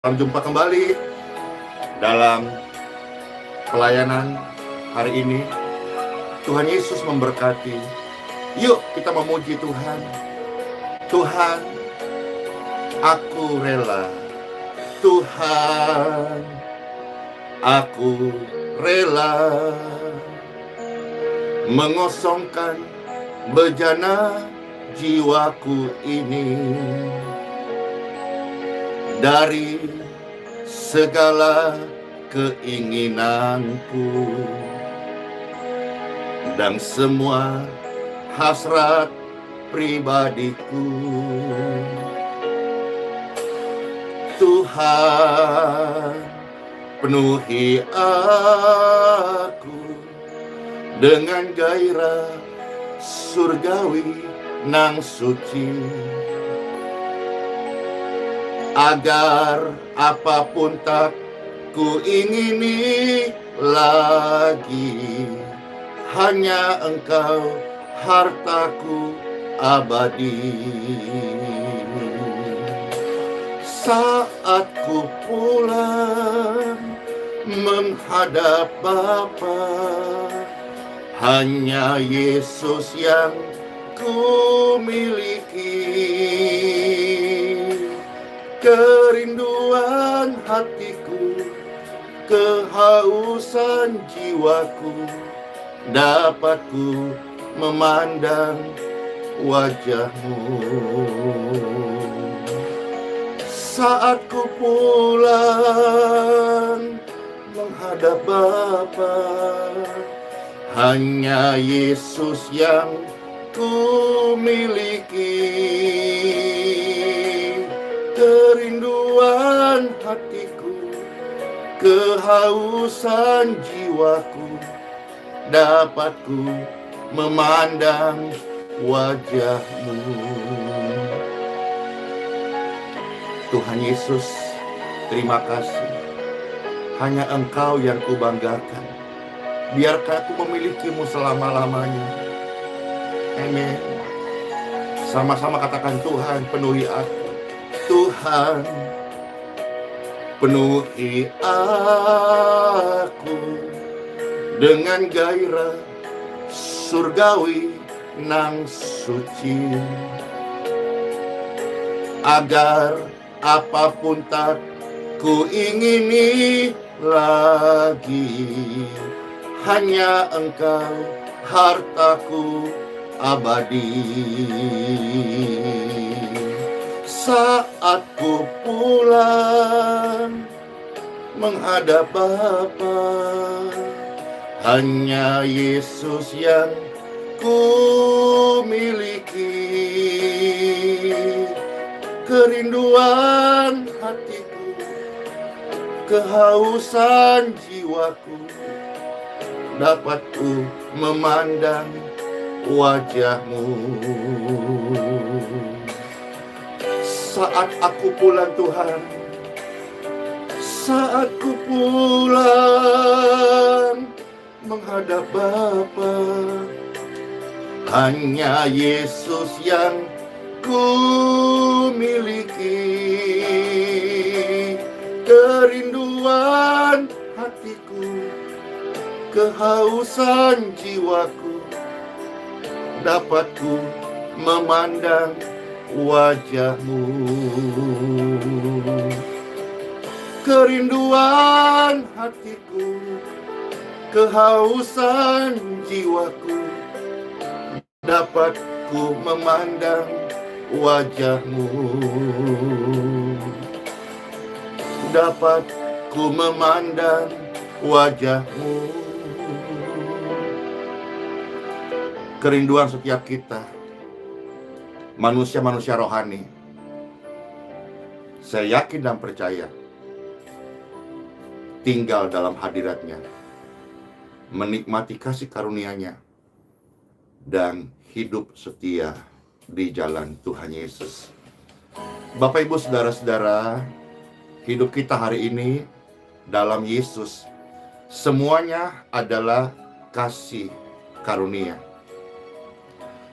Selamat jumpa kembali dalam pelayanan hari ini. Tuhan Yesus memberkati. Yuk kita memuji Tuhan. Tuhan, aku rela. Tuhan, aku rela mengosongkan bejana jiwaku ini dari segala keinginanku dan semua hasrat pribadiku. Tuhan, penuhi aku dengan gairah surgawi nang suci, agar apapun tak ku ingini lagi, hanya Engkau hartaku abadi. Saat ku pulang menghadap Bapa, hanya Yesus yang ku miliki. Kerinduan hatiku, kehausan jiwaku, dapat ku memandang wajah-Mu. Saat ku pulang menghadap Bapa, hanya Yesus yang ku miliki. Kerinduan hatiku, kehausan jiwaku, dapat ku memandang wajah-Mu. Tuhan Yesus, terima kasih. Hanya Engkau yang ku banggakan. Biarkan aku memilikimu selama-lamanya. Amin. Sama-sama katakan, Tuhan penuhi aku. Tuhan, penuhi aku dengan gairah surgawi nang suci, agar apapun tak ku ingini lagi, hanya Engkau hartaku abadi. Saat ku pulang menghadap Bapa, hanya Yesus yang ku miliki. Kerinduan hatiku, kehausan jiwaku, dapat ku memandang wajah-Mu. Saat aku pulang Tuhan, saat ku pulang menghadap Bapa, hanya Yesus yang ku miliki. Kerinduan hatiku, kehausan jiwaku, dapat ku memandang wajah-Mu. Kerinduan hatiku, kehausan jiwaku, dapat ku memandang wajah-Mu. Dapat ku memandang wajah-Mu. Kerinduan setiap kita, manusia-manusia rohani, saya yakin dan percaya, tinggal dalam hadirat-Nya, menikmati kasih karunia-Nya, dan hidup setia di jalan Tuhan Yesus. Bapak, Ibu, Saudara-saudara, hidup kita hari ini dalam Yesus, semuanya adalah kasih karunia.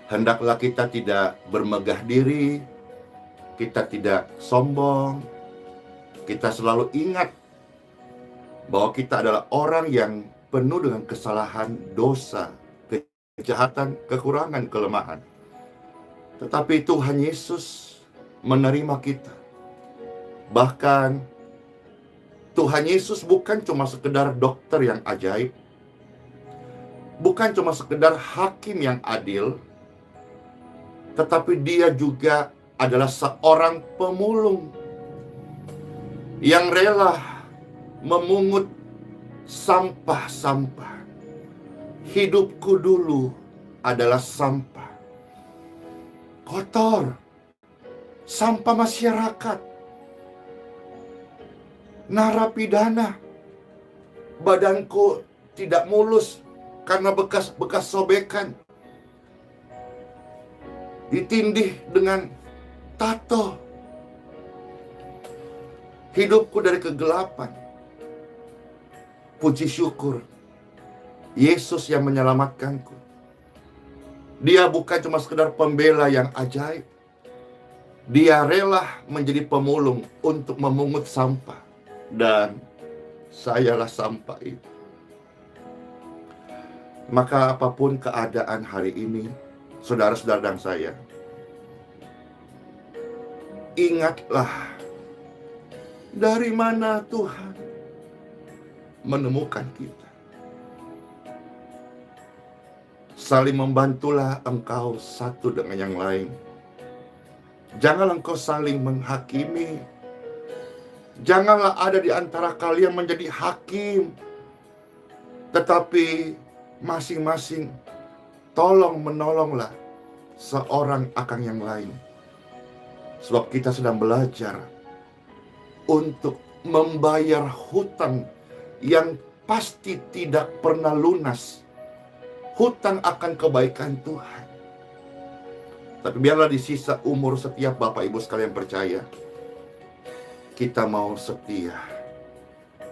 Hendaklah kita tidak bermegah diri, kita tidak sombong, Kita selalu ingat bahwa kita adalah orang yang penuh dengan kesalahan, dosa, kejahatan, kekurangan, kelemahan. Tetapi Tuhan Yesus menerima kita. Bahkan Tuhan Yesus bukan cuma sekedar dokter yang ajaib, bukan cuma sekedar hakim yang adil, tetapi dia juga adalah seorang pemulung yang rela memungut sampah-sampah. Hidupku dulu adalah sampah, kotor, sampah masyarakat, narapidana. Badanku tidak mulus karena bekas-bekas sobekan, ditindih dengan tato. Hidupku dari kegelapan. Puji syukur, Yesus yang menyelamatkanku. Dia bukan cuma sekedar pembela yang ajaib. Dia rela menjadi pemulung untuk memungut sampah. Dan sayalah sampah itu. Maka apapun keadaan hari ini, saudara-saudara dan saya, ingatlah dari mana Tuhan menemukan kita. Saling membantulah engkau satu dengan yang lain. Janganlah engkau saling menghakimi. Janganlah ada di antara kalian menjadi hakim. Tetapi masing-masing tolong menolonglah seorang akan yang lain. Sebab kita sedang belajar untuk membayar hutang yang pasti tidak pernah lunas. Hutang akan kebaikan Tuhan. Tapi biarlah di sisa umur setiap Bapak Ibu sekalian percaya, kita mau setia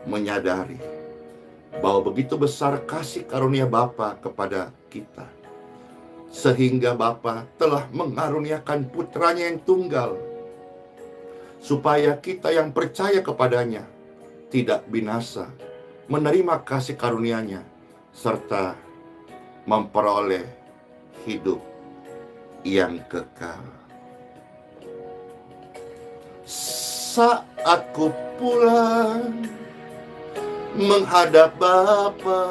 menyadari bahwa begitu besar kasih karunia Bapa kepada kita, sehingga Bapa telah mengaruniakan putranya yang tunggal, supaya kita yang percaya kepadanya tidak binasa, menerima kasih karunia-Nya, serta memperoleh hidup yang kekal. Saat ku pulang menghadap Bapa,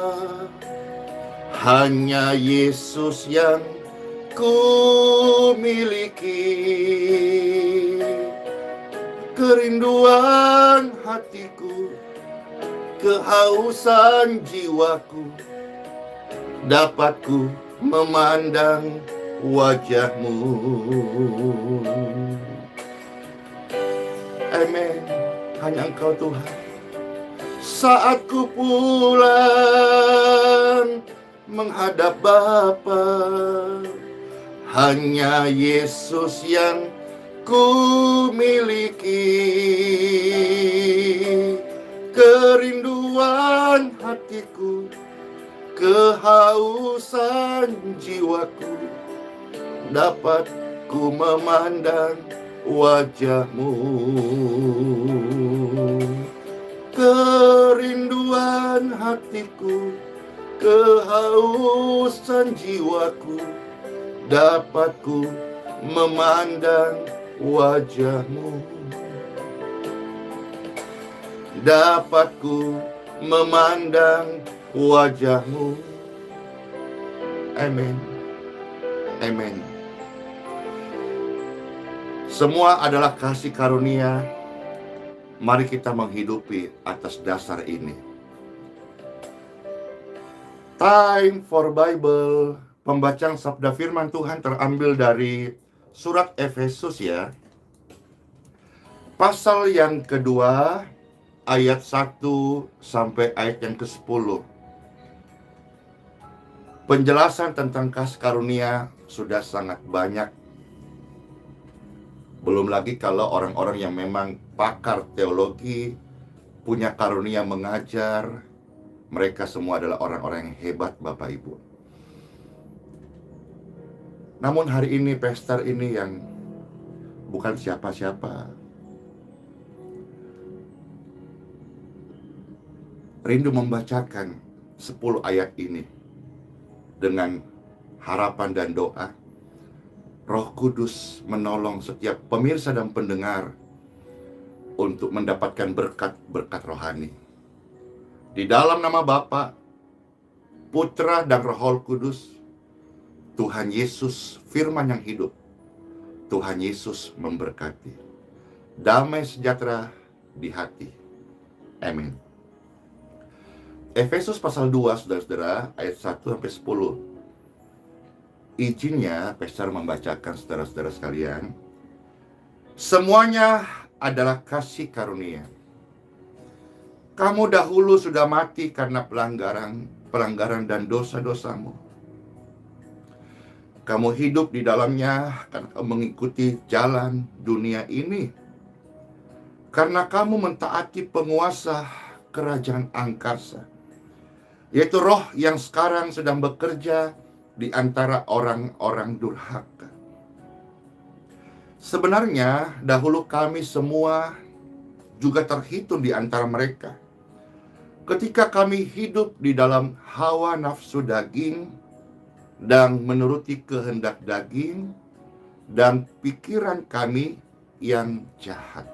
hanya Yesus yang ku miliki. Kerinduan hatiku, kehausan jiwaku, dapat ku memandang wajah-Mu. Amin. Hanya Engkau Tuhan. Saat ku pulang menghadap Bapa, hanya Yesus yang ku miliki. Kerinduan hatiku, kehausan jiwaku, dapat ku memandang wajah-Mu. Kerinduan hatiku, kehausan jiwaku, dapat ku memandang wajah-Mu. Dapat ku memandang wajah-Mu. Amin. Amin. Semua adalah kasih karunia. Mari kita menghidupi atas dasar ini. Time for Bible. Pembacaan sabda firman Tuhan terambil dari surat Efesus ya. Pasal yang kedua, ayat 1 sampai ayat yang ke-10. Penjelasan tentang kasih karunia sudah sangat banyak. Belum lagi kalau orang-orang yang memang pakar teologi, punya karunia mengajar, mereka semua adalah orang-orang yang hebat, Bapak Ibu. Namun hari ini, pastor ini yang bukan siapa-siapa. rindu membacakan 10 ayat ini dengan harapan dan doa. Roh Kudus menolong setiap pemirsa dan pendengar untuk mendapatkan berkat-berkat rohani. Di dalam nama Bapa, Putra dan Roh Kudus, Tuhan Yesus firman yang hidup, Tuhan Yesus memberkati. Damai sejahtera di hati. Amin. Efesus pasal 2, saudara-saudara, ayat 1-10. Izinnya Pastor membacakan, saudara-saudara sekalian. Semuanya adalah kasih karunia. Kamu dahulu sudah mati karena pelanggaran dan dosa-dosamu. Kamu hidup di dalamnya karena kamu mengikuti jalan dunia ini. Karena kamu mentaati penguasa kerajaan angkasa, yaitu roh yang sekarang sedang bekerja di antara orang-orang durhaka. Sebenarnya dahulu kami semua juga terhitung di antara mereka. Ketika kami hidup di dalam hawa nafsu daging dan menuruti kehendak daging dan pikiran kami yang jahat.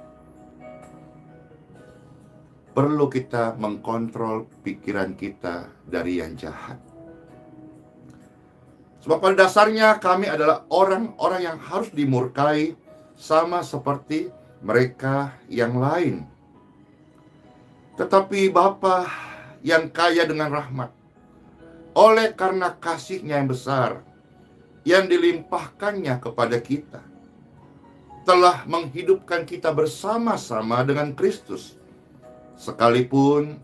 Perlu kita mengkontrol pikiran kita dari yang jahat. Sebab pada dasarnya kami adalah orang-orang yang harus dimurkai sama seperti mereka yang lain. Tetapi Bapa yang kaya dengan rahmat, oleh karena kasih-Nya yang besar yang dilimpahkannya kepada kita, telah menghidupkan kita bersama-sama dengan Kristus, sekalipun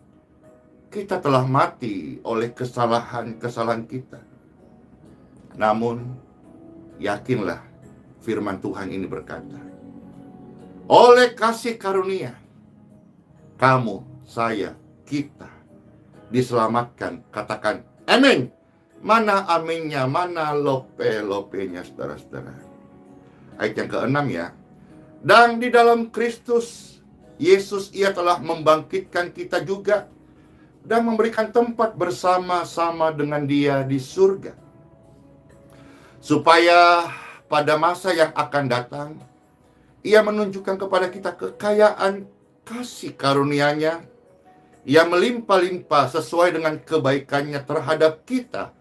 kita telah mati oleh kesalahan-kesalahan kita. Namun, yakinlah firman Tuhan ini berkata, oleh kasih karunia, kamu, saya, kita diselamatkan. Katakan amin. Mana aminnya, mana lope-lopenya, saudara-saudara. Ayat yang ke-6 ya. Dan di dalam Kristus Yesus, ia telah membangkitkan kita juga dan memberikan tempat bersama-sama dengan Dia di surga, supaya pada masa yang akan datang Ia menunjukkan kepada kita kekayaan kasih karunia-Nya yang melimpah-limpah sesuai dengan kebaikan-Nya terhadap kita.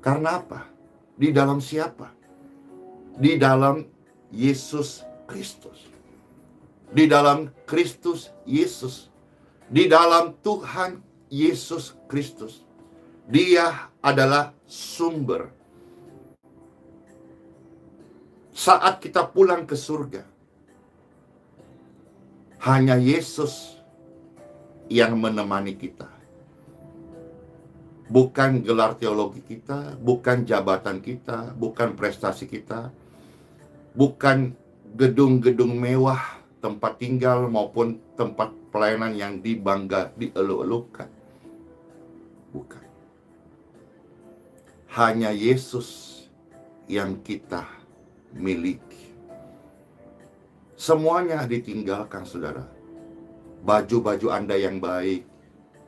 Karena apa? Di dalam siapa? Di dalam Yesus Kristus. Di dalam Kristus Yesus. Di dalam Tuhan Yesus Kristus. Dia adalah sumber. Saat kita pulang ke surga, hanya Yesus yang menemani kita. Bukan gelar teologi kita, bukan jabatan kita, bukan prestasi kita, bukan gedung-gedung mewah, tempat tinggal maupun tempat pelayanan yang dieluk-elukkan. Bukan. Hanya Yesus yang kita miliki. Semuanya ditinggalkan, saudara. Baju-baju Anda yang baik,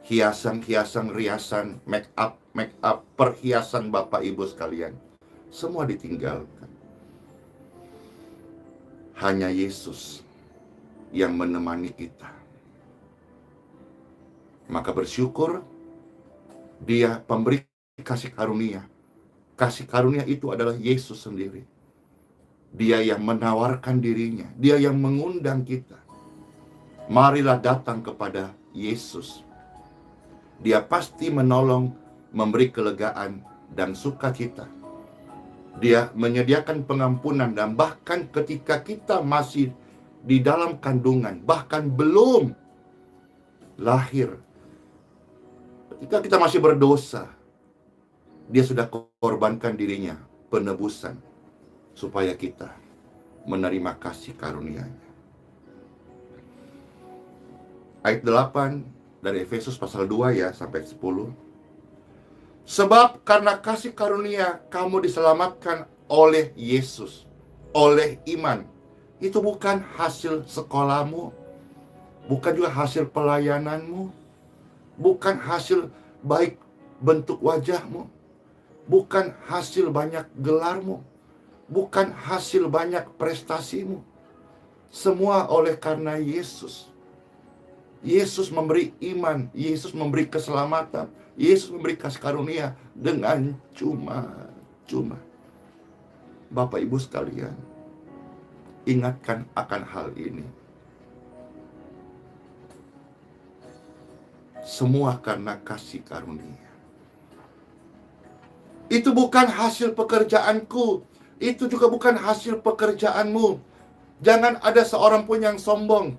hiasan-hiasan, riasan, make up, perhiasan Bapak Ibu sekalian, semua ditinggalkan. Hanya Yesus yang menemani kita. Maka bersyukur, Dia pemberi kasih karunia. Kasih karunia itu adalah Yesus sendiri. Dia yang menawarkan dirinya, Dia yang mengundang kita. Marilah datang kepada Yesus. Dia pasti menolong, memberi kelegaan dan sukacita. Dia menyediakan pengampunan, dan bahkan ketika kita masih di dalam kandungan, bahkan belum lahir, ketika kita masih berdosa, Dia sudah korbankan dirinya, penebusan, supaya kita menerima kasih karunia-Nya. Ayat 8 dari Efesus pasal 2 ya, sampai 10. Sebab karena kasih karunia kamu diselamatkan oleh Yesus, oleh iman. Itu bukan hasil sekolahmu, bukan juga hasil pelayananmu, bukan hasil baik bentuk wajahmu, bukan hasil banyak gelarmu, bukan hasil banyak prestasimu. Semua oleh karena Yesus. Yesus memberi iman, Yesus memberi keselamatan, Yesus memberi kasih karunia dengan cuma-cuma. Bapak Ibu sekalian, ingatkan akan hal ini. Semua karena kasih karunia. Itu bukan hasil pekerjaanku, itu juga bukan hasil pekerjaanmu. Jangan ada seorang pun yang sombong,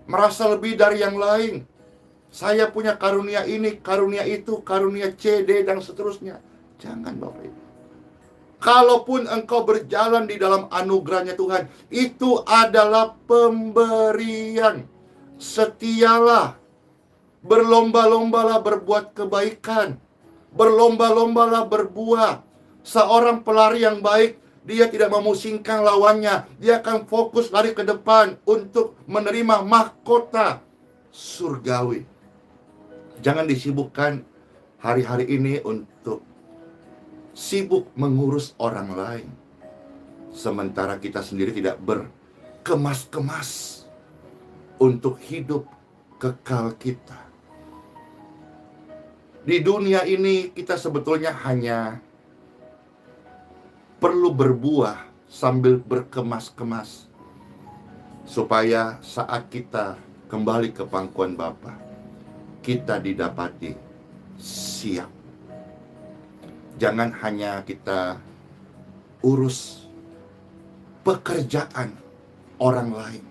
merasa lebih dari yang lain. Saya punya karunia ini, karunia itu, karunia C, D, dan seterusnya. Jangan, Bapak Ibu. Kalaupun engkau berjalan di dalam anugerahnya Tuhan, itu adalah pemberian. Setialah, berlomba-lombalah berbuat kebaikan, berlomba-lombalah berbuah. Seorang pelari yang baik, dia tidak memusingkan lawannya. Dia akan fokus lari ke depan untuk menerima mahkota surgawi. Jangan disibukkan hari-hari ini untuk sibuk mengurus orang lain, sementara kita sendiri tidak berkemas-kemas untuk hidup kekal kita. Di dunia ini kita sebetulnya hanya perlu berbuah sambil berkemas-kemas, supaya saat kita kembali ke pangkuan Bapa, kita didapati siap. Jangan hanya kita urus pekerjaan orang lain.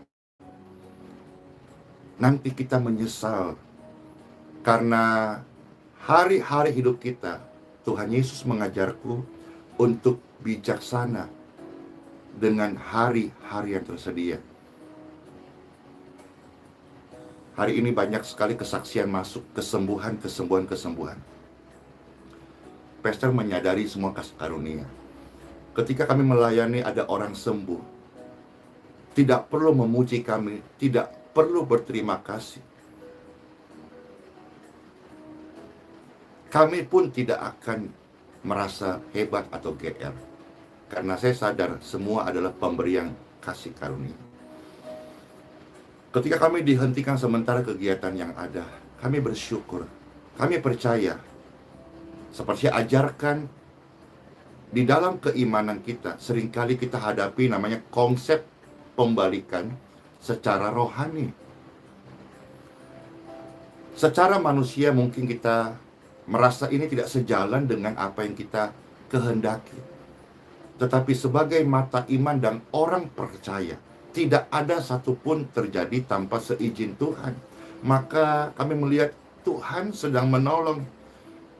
Nanti kita menyesal karena hari-hari hidup kita, Tuhan Yesus mengajarku untuk bijaksana dengan hari-hari yang tersedia. Hari ini banyak sekali kesaksian masuk, kesembuhan. Pastor menyadari semua kasih karunia. Ketika kami melayani ada orang sembuh, tidak perlu memuji kami, tidak perlu berterima kasih. Kami pun tidak akan merasa hebat atau GR, karena saya sadar semua adalah pemberian kasih karunia. Ketika kami dihentikan sementara kegiatan yang ada, kami bersyukur, kami percaya, seperti ajarkan di dalam keimanan kita, seringkali kita hadapi namanya konsep pembalikan secara rohani. Secara manusia mungkin kita merasa ini tidak sejalan dengan apa yang kita kehendaki. Tetapi sebagai mata iman dan orang percaya, tidak ada satupun terjadi tanpa seizin Tuhan. Maka kami melihat Tuhan sedang menolong,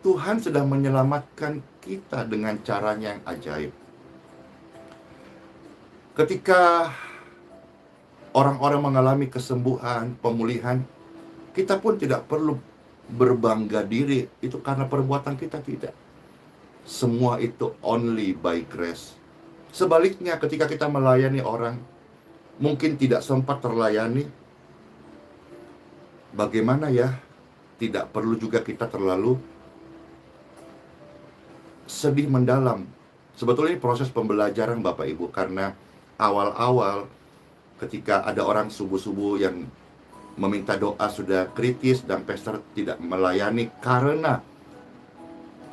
Tuhan sedang menyelamatkan kita dengan caranya yang ajaib. Ketika orang-orang mengalami kesembuhan, pemulihan, kita pun tidak perlu berbangga diri, itu karena perbuatan kita, tidak. Semua itu only by grace. Sebaliknya, ketika kita melayani orang, mungkin tidak sempat terlayani, bagaimana ya? Tidak perlu juga kita terlalu sedih mendalam. Sebetulnya ini proses pembelajaran Bapak Ibu, karena awal-awal ketika ada orang subuh-subuh yang meminta doa sudah kritis dan pastor tidak melayani karena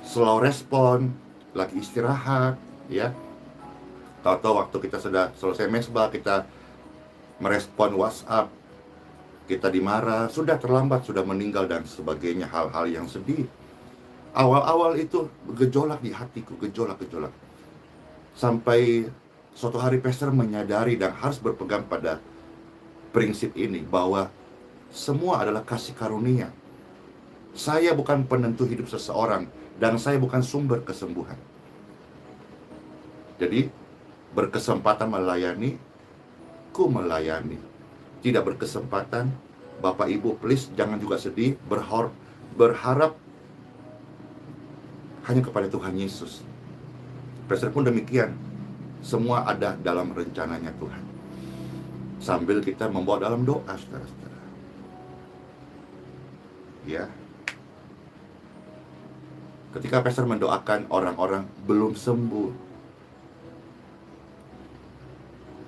slow respon, lagi istirahat, ya. Tahu-tahu waktu kita sudah selesai mesbah, kita merespon WhatsApp, kita dimarah, sudah terlambat, sudah meninggal dan sebagainya, hal-hal yang sedih. Awal-awal itu gejolak di hatiku, gejolak. Sampai suatu hari pastor menyadari dan harus berpegang pada prinsip ini, bahwa semua adalah kasih karunia. Saya bukan penentu hidup seseorang, dan saya bukan sumber kesembuhan. Jadi, berkesempatan melayani, ku melayani. Tidak berkesempatan, Bapak Ibu please jangan juga sedih, berharap hanya kepada Tuhan Yesus. Pastor pun demikian. Semua ada dalam rencananya Tuhan. Sambil kita membawa dalam doa, saudara-saudara. Ya, Ketika pastor mendoakan orang-orang belum sembuh,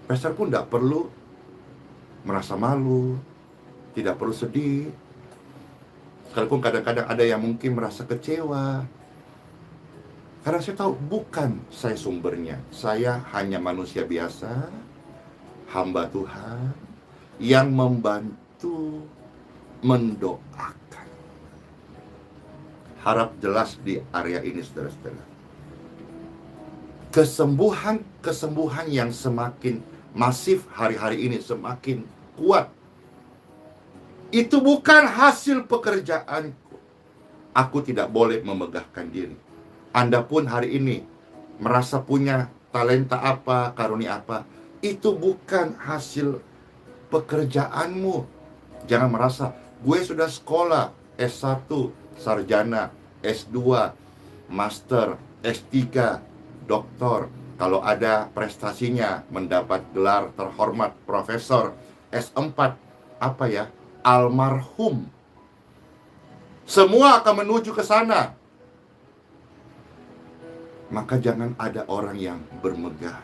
pastor pun tidak perlu merasa malu, tidak perlu sedih. Sekalipun kadang-kadang ada yang mungkin merasa kecewa, karena saya tahu bukan saya sumbernya. Saya hanya manusia biasa, hamba Tuhan, yang membantu mendoakan. Harap jelas di area ini, saudara-saudara. Kesembuhan yang semakin masif hari-hari ini, semakin kuat, itu bukan hasil pekerjaanku. Aku tidak boleh memegahkan diri. Anda pun hari ini merasa punya talenta apa, karunia apa, itu bukan hasil pekerjaanmu. Jangan merasa, gue sudah sekolah S1, sarjana, S2, master, S3, doktor. Kalau ada prestasinya, mendapat gelar terhormat profesor, S4, apa ya? Almarhum. Semua akan menuju ke sana. Maka jangan ada orang yang bermegah.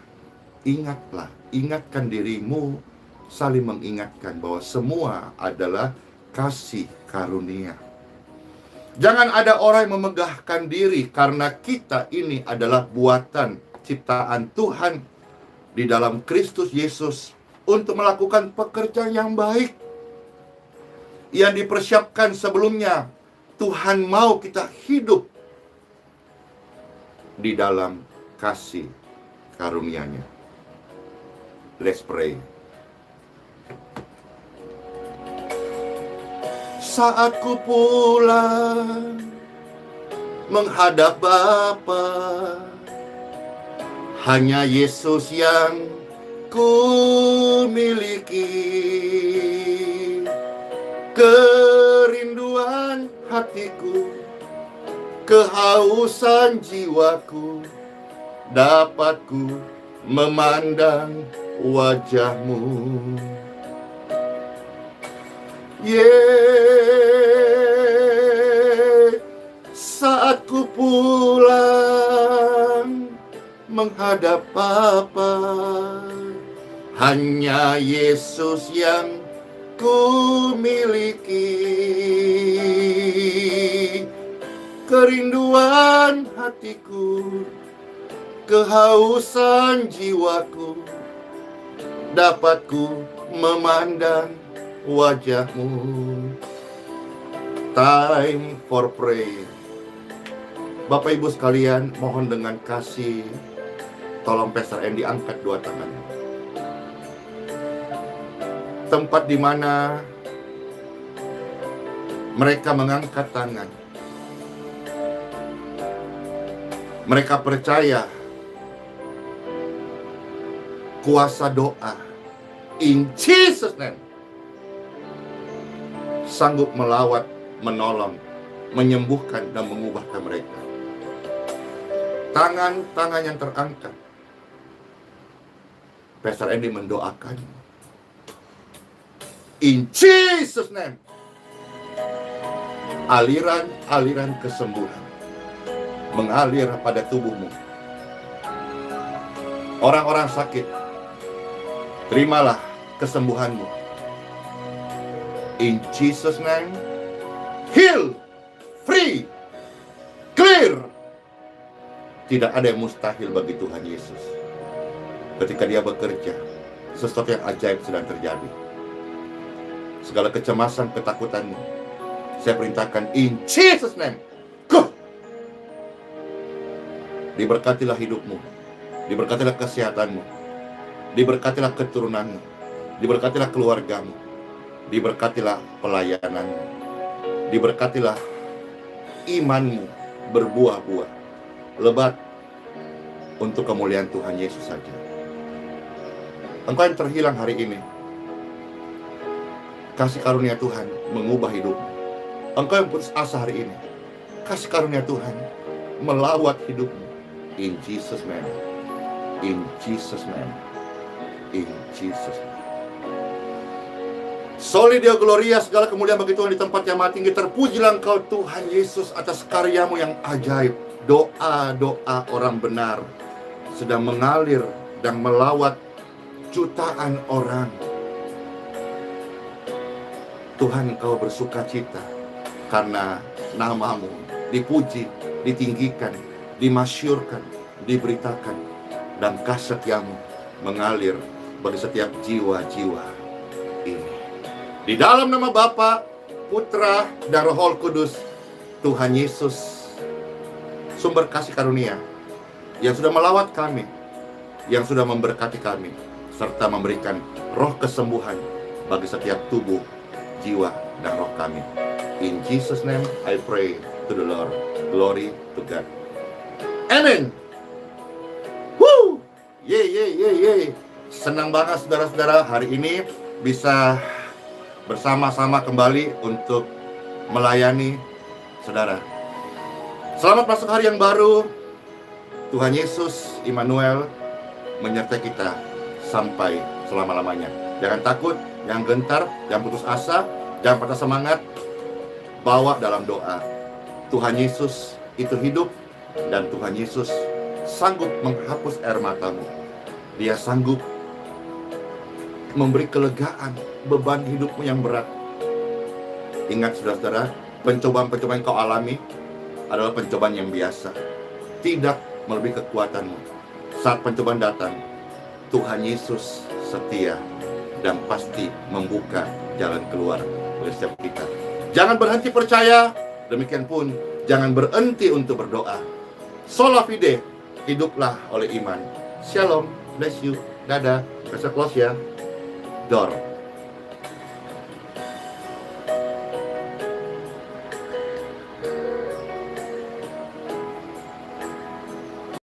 Ingatlah, ingatkan dirimu, saling mengingatkan bahwa semua adalah kasih karunia. Jangan ada orang yang memegahkan diri, karena kita ini adalah buatan ciptaan Tuhan di dalam Kristus Yesus untuk melakukan pekerjaan yang baik yang dipersiapkan sebelumnya. Tuhan mau kita hidup di dalam kasih karunia-Nya. Let's pray. Saat ku pulang menghadap Bapa, hanya Yesus yang ku miliki. Kerinduan hatiku, kehausan jiwaku, dapat ku memandang wajah-Mu. Saat ku pulang menghadap Bapa, hanya Yesus yang ku miliki. Kerinduan hatiku, kehausan jiwaku, dapat ku memandang wajah-Mu. Time for prayer. Bapak Ibu sekalian, mohon dengan kasih, tolong Pastor Andy angkat dua tangan. Tempat di mana mereka mengangkat tangan, mereka percaya kuasa doa in Jesus name sanggup melawat, menolong, menyembuhkan, dan mengubahkan mereka. Tangan-tangan yang terangkat, Pastor Andy mendoakan in Jesus name. Aliran-aliran kesembuhan mengalir pada tubuhmu. Orang-orang sakit, terimalah kesembuhanmu. In Jesus name, heal, free, clear. Tidak ada yang mustahil bagi Tuhan Yesus. Ketika Dia bekerja, sesuatu yang ajaib sedang terjadi. Segala kecemasan, ketakutanmu, saya perintahkan in Jesus name, go! Diberkatilah hidupmu, diberkatilah kesehatanmu, diberkatilah keturunanmu, diberkatilah keluargamu, diberkatilah pelayananmu, diberkatilah imanmu berbuah-buah lebat untuk kemuliaan Tuhan Yesus saja. Engkau yang terhilang hari ini, kasih karunia Tuhan mengubah hidupmu. Engkau yang putus asa hari ini, kasih karunia Tuhan melawat hidupmu. In Jesus name, in Jesus name, in Jesus name. Soli Deo Gloria, segala kemuliaan bagi Tuhan di tempat yang maha tinggi. Terpujilah Engkau Tuhan Yesus atas karyamu yang ajaib. Doa-doa orang benar sedang mengalir dan melawat jutaan orang. Tuhan, Engkau bersuka cita karena namamu dipuji, ditinggikan, dimasyurkan, diberitakan, dan kasih setiamu mengalir bagi setiap jiwa-jiwa ini. Di dalam nama Bapa, Putra, dan Roh Kudus, Tuhan Yesus, sumber kasih karunia, yang sudah melawat kami, yang sudah memberkati kami, serta memberikan roh kesembuhan bagi setiap tubuh, jiwa, dan roh kami. In Jesus' name, I pray to the Lord. Glory to God. Amen. Woo! Yeay. Senang banget saudara-saudara hari ini bisa bersama-sama kembali untuk melayani saudara. Selamat masuk hari yang baru. Tuhan Yesus Immanuel menyertai kita sampai selama-lamanya. Jangan takut, jangan gentar, jangan putus asa, jangan patah semangat. Bawa dalam doa. Tuhan Yesus itu hidup, dan Tuhan Yesus sanggup menghapus air matamu. Dia sanggup memberi kelegaan beban hidupmu yang berat. Ingat saudara-saudara, pencobaan-pencobaan yang kau alami adalah pencobaan yang biasa, tidak melebihi kekuatanmu. Saat pencobaan datang, Tuhan Yesus setia dan pasti membuka jalan keluar bagi setiap kita. Jangan berhenti percaya, demikian pun jangan berhenti untuk berdoa. Sola fide, hiduplah oleh iman. Shalom, bless you, dadah, bisa close ya. Door.